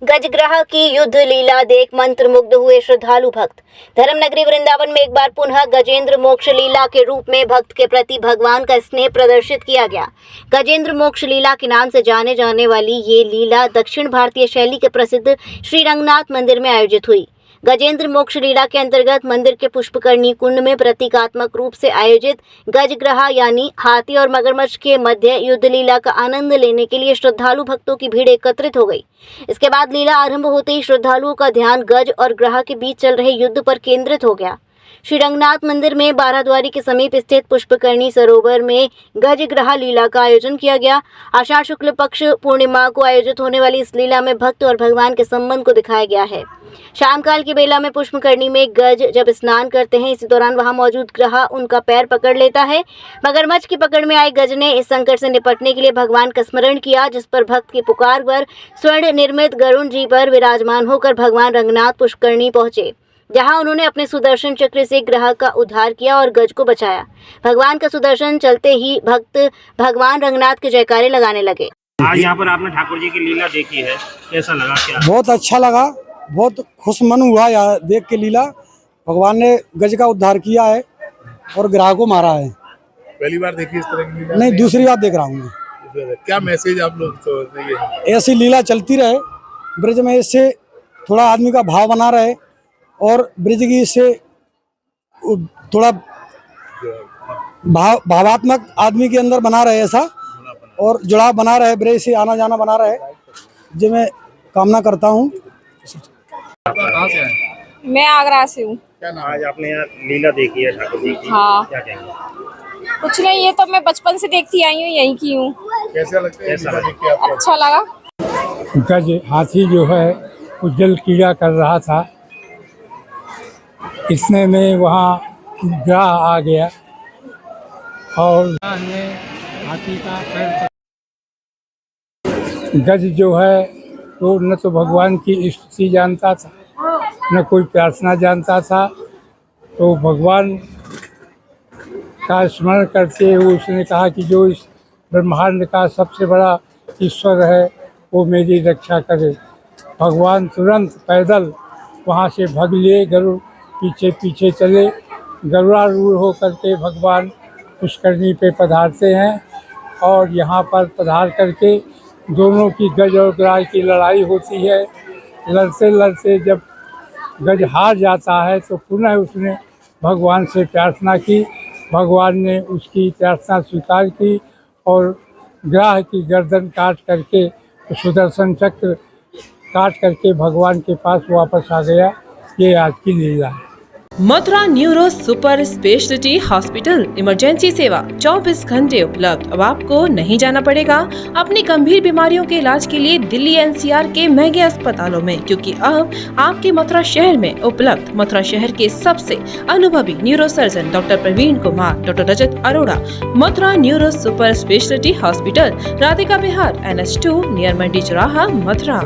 गजग्रह की युद्ध लीला देख मंत्रमुग्ध हुए श्रद्धालु भक्त। धर्मनगरी वृंदावन में एक बार पुनः गजेंद्र मोक्ष लीला के रूप में भक्त के प्रति भगवान का स्नेह प्रदर्शित किया गया। गजेंद्र मोक्ष लीला के नाम से जाने जाने वाली ये लीला दक्षिण भारतीय शैली के प्रसिद्ध श्री रंगनाथ मंदिर में आयोजित हुई। गजेंद्र मोक्ष लीला के अंतर्गत मंदिर के पुष्पकर्णी कुंड में प्रतीकात्मक रूप से आयोजित गजग्रह यानी हाथी और मगरमच्छ के मध्य युद्ध लीला का आनंद लेने के लिए श्रद्धालु भक्तों की भीड़ एकत्रित हो गई। इसके बाद लीला आरंभ होते ही श्रद्धालुओं का ध्यान गज और ग्रह के बीच चल रहे युद्ध पर केंद्रित हो गया। श्री रंगनाथ मंदिर में बाराद्वारी के समीप स्थित पुष्पकर्णी सरोवर में गजग्रह लीला का आयोजन किया गया। आषाढ़ शुक्ल पक्ष पूर्णिमा को आयोजित होने वाली इस लीला में भक्त और भगवान के संबंध को दिखाया गया है। शाम काल की बेला में पुष्पकर्णी में गज जब स्नान करते हैं, इसी दौरान वहां मौजूद ग्रह उनका पैर पकड़ लेता है। मगरमच्छ की पकड़ में आए गज ने इस संकट से निपटने के लिए भगवान का स्मरण किया, जिस पर भक्त की पुकार पर स्वर्ण निर्मित गरुण जी पर विराजमान होकर भगवान रंगनाथ पुष्पकर्णी पहुंचे, जहां उन्होंने अपने सुदर्शन चक्र से ग्रह का उद्धार किया और गज को बचाया। भगवान का सुदर्शन चलते ही भक्त भगवान रंगनाथ के जयकारे लगाने लगे। आज यहाँ पर आपने ठाकुर जी की लीला देखी है, कैसा लगा? क्या बहुत अच्छा लगा, बहुत खुश मन हुआ यार देख के लीला। भगवान ने गज का उद्धार किया है और ग्रह को मारा है। पहली बार देखी इस तरह की लीला? नहीं, दूसरी बार देख रहा हूँ मैं। क्या मैसेज आप लोग समझते हैं? ऐसी लीला चलती रहे ब्रज में, इससे थोड़ा आदमी का भाव बना रहे और ब्रज की इससे थोड़ा भावात्मक आदमी के अंदर बना रहे ऐसा, और जुड़ाव बना रहे, ब्रज से आना जाना बना रहे, जो मैं कामना करता हूँ। मैं आगरा से हूँ। क्या नाम? आज आपने यहाँ लीला देखी है ठाकुर जी की, हाँ। क्या कहेंगे? कुछ नहीं, ये तो मैं बचपन से देखती आई हूँ, यहीं की हूँ। कैसा लगता है कैसा लीला देख के आपको? अच्छा लगा। गज हाथी जो है उज्जल क्रीड़ा कर रहा था, इतने में वहाँ ग्रह आ गया और हाथी का पैर गज जो है वो न तो भगवान की स्तुति जानता था, न कोई प्रार्थना जानता था। तो भगवान का स्मरण करते हुए उसने कहा कि जो इस ब्रह्मांड का सबसे बड़ा ईश्वर है वो मेरी रक्षा करे। भगवान तुरंत पैदल वहाँ से भाग लिए, गरुड़ पीछे पीछे चले। गरुड़ारूढ़ होकर के भगवान पुष्करणी पे पधारते हैं और यहाँ पर पधार करके दोनों की गज और ग्रह की लड़ाई होती है। लड़ते लड़ते जब गज हार जाता है तो पुनः उसने भगवान से प्रार्थना की। भगवान ने उसकी प्रार्थना स्वीकार की और ग्रह की गर्दन काट करके, सुदर्शन चक्र काट करके भगवान के पास वापस आ गया। ये आज की लीला है। Mathura neuro super speciality hospital emergency सेवा 24 घंटे उपलब्ध। अब आपको नहीं जाना पड़ेगा अपनी गंभीर बीमारियों के इलाज के लिए दिल्ली एनसीआर के महंगे अस्पतालों में, क्योंकि अब आपके मथुरा शहर में उपलब्ध मथुरा शहर के सबसे अनुभवी neuro surgeon doctor Praveen Kumar, doctor Rajat Arora. Mathura neuro super speciality hospital, Radhika Vihar, NH2 near Mandi Chauraha, Mathura.